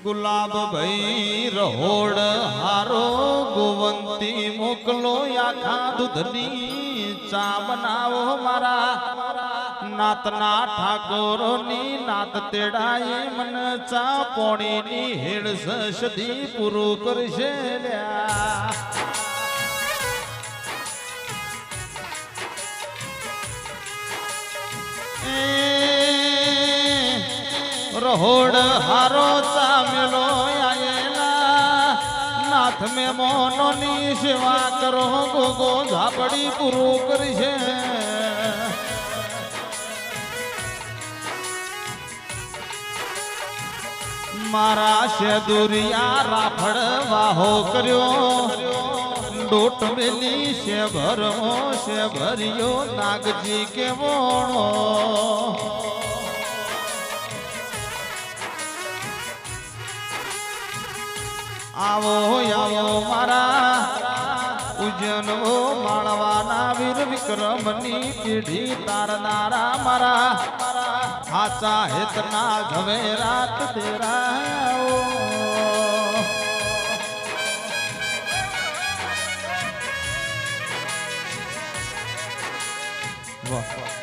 ગુલાબ ભાઈ રહોડ હારો ગોવંતી મોકલો આખા દૂધની ચા બનાવો મારા નાતના ઠાકોરની નાત તેડાએ મન ચા પોણીની હેડ સદી પૂરું કરશે લ્યા રહોડ હારો ચામેલો આયેલા નાથ મે મોનોની સેવા કરો ગોગો ઝાપડી પૂરું કરશે મારા શેદુરિયા રાફડ વાહો કર્યો ડોટ મેલી છે ભરવો છે ભર્યો નાગજી કેવોણો આવો આવો મારા ઉજનો માળવાના વીર વિક્રમની પીઢી તારનારા મારા હાચા હેતના ઝવેરાત તેરા વાહ